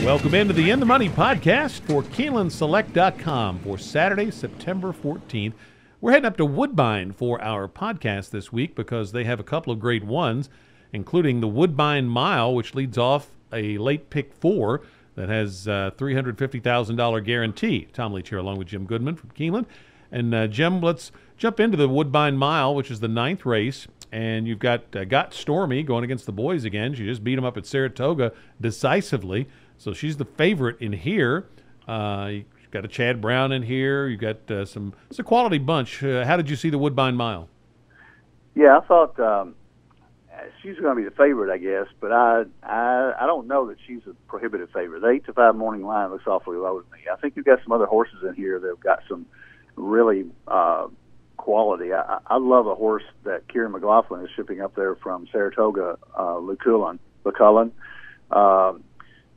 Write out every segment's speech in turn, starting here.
Welcome into the In the Money podcast for KeenelandSelect.com for Saturday, September 14th. We're heading up to Woodbine for our podcast this week because they have a couple of great ones, including the Woodbine Mile, which leads off a late pick 4 that has a $350,000 guarantee. Tom Leach here along with Jim Goodman from Keeneland. And Jim, let's jump into the Woodbine Mile, which is the 9th race. And you've got Stormy going against the boys again. She just beat them up at Saratoga decisively. So she's the favorite in here. You've got a Chad Brown in here. You've got it's a quality bunch. How did you see the Woodbine Mile? Yeah, I thought she's going to be the favorite, I guess, but I don't know that she's a prohibitive favorite. The 8-5 morning line looks awfully low to me. I think you've got some other horses in here that have got some really quality. I love a horse that Kieran McLaughlin is shipping up there from Saratoga, LeCullin.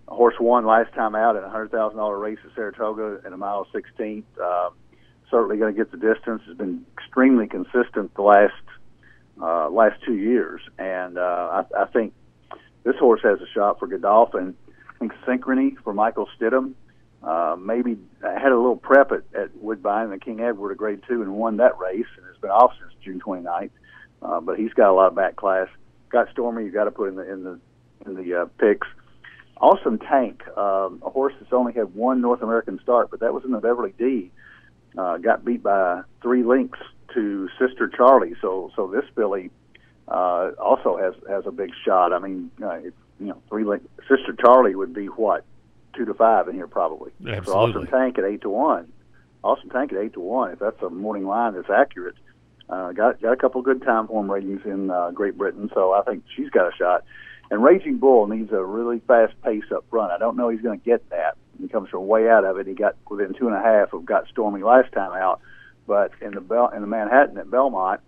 Horse won last time out in a $100,000 race at Saratoga in a mile 16th. Certainly going to get the distance. Has been extremely consistent the last 2 years, and I think this horse has a shot for Godolphin. I think Synchrony for Michael Stidham. Maybe had a little prep at Woodbine and King Edward, a grade 2, and won that race, and has been off since June 29th. But he's got a lot of back class. Got Stormy. You got to put in the picks. Awesome Tank, a horse that's only had one North American start, but that was in the Beverly D. Got beat by 3 lengths to Sister Charlie. So this filly also has a big shot. I mean, 3 lengths. Sister Charlie would be what, 2-5 in here probably. Absolutely. So Awesome Tank at 8-1. Awesome Tank at 8-1. If that's a morning line that's accurate, got a couple good time form ratings in Great Britain. So I think she's got a shot. And Raging Bull needs a really fast pace up front. I don't know he's going to get that. He comes from way out of it. He got within 2.5 of Got Stormy last time out, but in the Manhattan at Belmont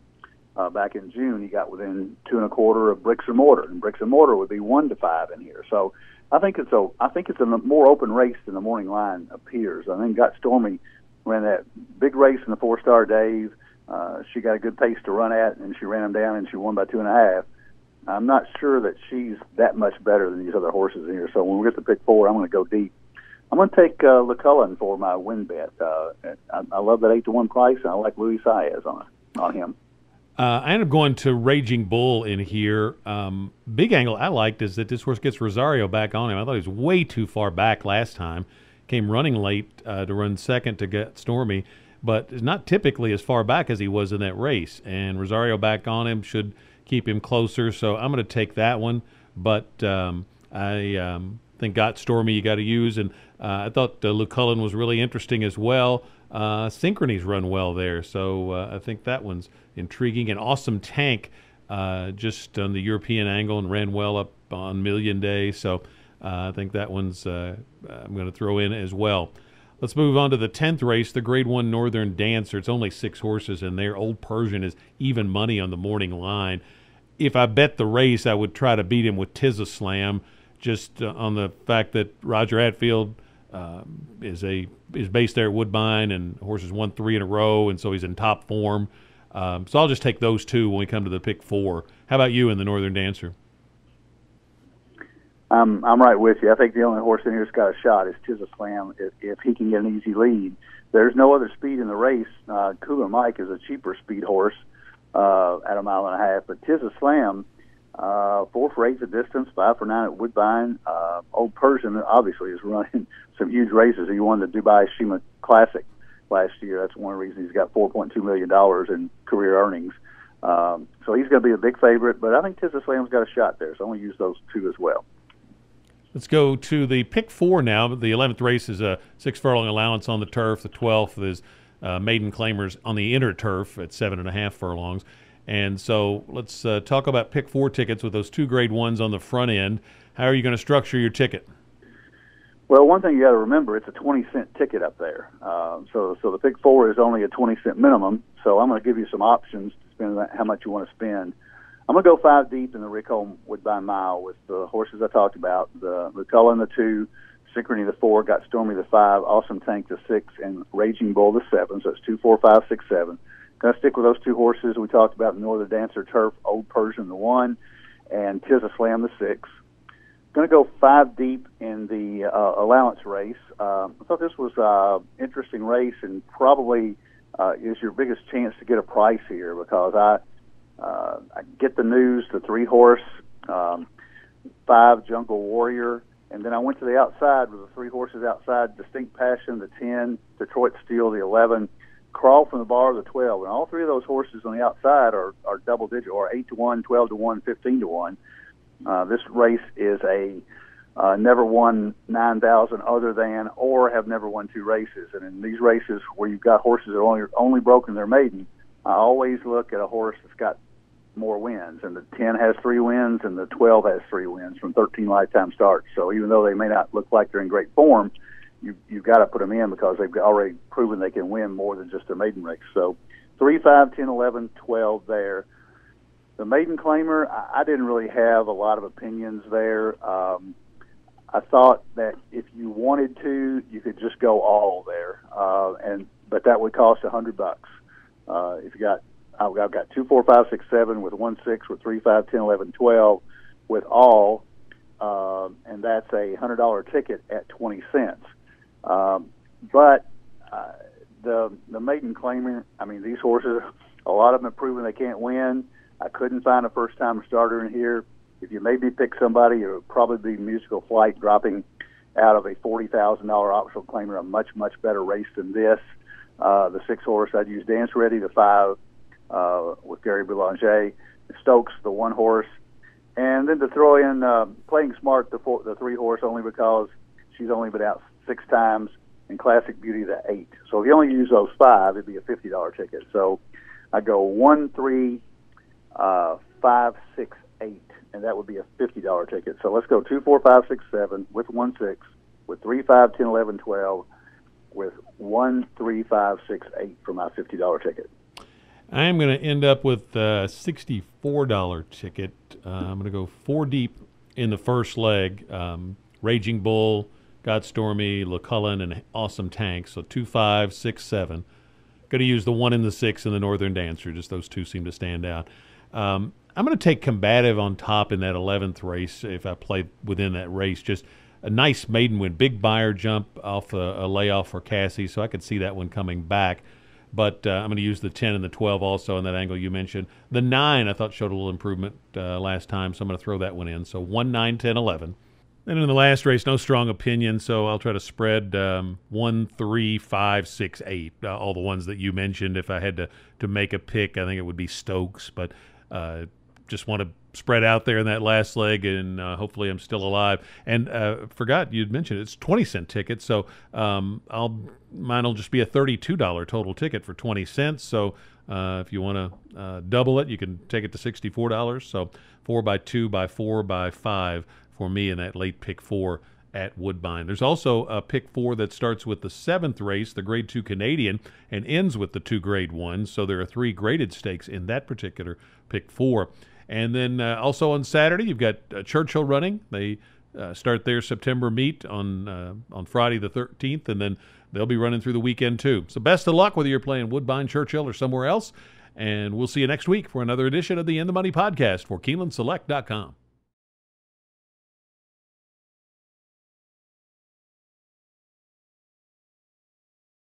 back in June, he got within 2.25 of Bricks and Mortar, and Bricks and Mortar would be 1-5 in here. So I think it's a more open race than the morning line appears. I think Got Stormy ran that big race in the 4-star Dave. She got a good pace to run at, and she ran him down, and she won by 2.5. I'm not sure that she's that much better than these other horses in here. So when we get to pick 4, I'm going to go deep. I'm going to take LeCullin for my win bet. I love that 8-1 price, and I like Luis Saez on him. I ended up going to Raging Bull in here. Big angle I liked is that this horse gets Rosario back on him. I thought he was way too far back last time. Came running late to run second to get Stormy, but not typically as far back as he was in that race. And Rosario back on him should keep him closer, so I'm going to take that one. But I think Got Stormy you got to use, and I thought LeCullin was really interesting as well. Synchrony's run well there, so I think that one's intriguing. And Awesome Tank just on the European angle and ran well up on Million Day, so I think that one's I'm going to throw in as well. Let's move on to the 10th race, the Grade 1 Northern Dancer. It's only 6 horses in there. Old Persian is even money on the morning line. If I bet the race, I would try to beat him with Slam, just on the fact that Roger Hatfield is based there at Woodbine, and the horse has won 3 in a row, and so he's in top form. So I'll just take those 2 when we come to the pick 4. How about you in the Northern Dancer? I'm right with you. I think the only horse in here that's got a shot is Slam if he can get an easy lead. There's no other speed in the race. Cooler Mike is a cheaper speed horse at 1.5 miles, but Slam, 4 for 8 the distance, 5 for 9 at Woodbine. Old Persian obviously is running some huge races. He won the Dubai Shima Classic last year. That's one reason he's got $4.2 million in career earnings. So he's going to be a big favorite, but I think Slam's got a shot there, so I'm going to use those 2 as well. Let's go to the pick 4 now. The 11th race is a 6 furlong allowance on the turf. The 12th is maiden claimers on the inner turf at 7.5 furlongs. And so let's talk about pick 4 tickets with those 2 grade 1s on the front end. How are you going to structure your ticket? Well, one thing you got to remember, it's a 20-cent ticket up there. So the pick 4 is only a 20-cent minimum. So I'm going to give you some options to spend how much you want to spend. I'm going to go 5 deep in the Rick Holm Woodbine Mile with the horses I talked about, the LeCullin the 2, Synchrony the 4, Got Stormy the 5, Awesome Tank the 6, and Raging Bull the 7. So it's 2, 4, 5, 6, 7. Going to stick with those 2 horses we talked about, the Northern Dancer Turf, Old Persian the 1, and Slam the 6. Going to go 5 deep in the allowance race. I thought this was an interesting race and probably is your biggest chance to get a price here because I get the news, the 3-horse, 5 Jungle Warrior, and then I went to the outside with the 3 horses outside, Distinct Passion, the 10, Detroit Steel, the 11, Crawl from the Bar, the 12, and all 3 of those horses on the outside are double digit, or 8-1, 12-1, 15-1. This race is a never won 9,000 other than or have never won 2 races. And in these races where you've got horses that are only broken their maiden, I always look at a horse that's got more wins. And the 10 has 3 wins and the 12 has 3 wins from 13 lifetime starts. So even though they may not look like they're in great form, you've got to put them in because they've already proven they can win more than just a maiden race. So 3, 5, 10, 11, 12 there. The maiden claimer, I didn't really have a lot of opinions there. I thought that if you wanted to, you could just go all there, but that would cost $100. If you got, I've got 2, 4, 5, 6, 7 with 1, 6 with 3, 5, 10, 11, 12 with all, and that's a $100 ticket at 20 cents. But the maiden claimer, I mean, these horses, a lot of them have proven they can't win. I couldn't find a first-time starter in here. If you maybe pick somebody, it would probably be Musical Flight dropping out of a $40,000 optional claimer, a much, much better race than this. The 6 horse, I'd use Dance Ready, the 5 with Gary Boulanger, Stokes, the 1 horse, and then to throw in Playing Smart, the 3 horse, only because she's only been out 6 times, and Classic Beauty, the 8. So if you only use those 5, it'd be a $50 ticket. So I go 1, 3, 5, 6, 8, and that would be a $50 ticket. So let's go 2, 4, 5, 6, 7 with 1, 6, with 3, 5, 10, 11, 12, with 1, 3, 5, 6, 8 for my $50 ticket. I am going to end up with a $64 ticket. I'm going to go 4 deep in the first leg. Raging Bull, Got Stormy, LaCullen, and Awesome Tank. So 2, 5, 6, 7. Going to use the 1 and the 6 in the Northern Dancer. Just those 2 seem to stand out. I'm going to take Combative on top in that 11th race if I play within that race. Just a nice maiden win. Big buyer jump off a layoff for Cassie, so I could see that one coming back. But I'm going to use the 10 and the 12 also in that angle you mentioned. The 9 I thought showed a little improvement last time, so I'm going to throw that one in. So 1, 9, 10, 11. And in the last race, no strong opinion, so I'll try to spread 1, 3, 5, 6, 8. All the ones that you mentioned. If I had to make a pick, I think it would be Stokes, but just want to spread out there in that last leg, and hopefully I'm still alive. And forgot you'd mentioned it's 20-cent ticket, so mine will just be a $32 total ticket for 20 cents. So if you want to double it, you can take it to $64. So 4 by 2 by 4 by 5 for me in that late pick 4 at Woodbine. There's also a pick 4 that starts with the 7th race, the Grade 2 Canadian, and ends with the 2 Grade 1s. So there are 3 graded stakes in that particular pick 4. And then also on Saturday, you've got Churchill running. They start their September meet on Friday the 13th, and then they'll be running through the weekend too. So best of luck whether you're playing Woodbine, Churchill, or somewhere else. And we'll see you next week for another edition of the In the Money podcast for KeenelandSelect.com.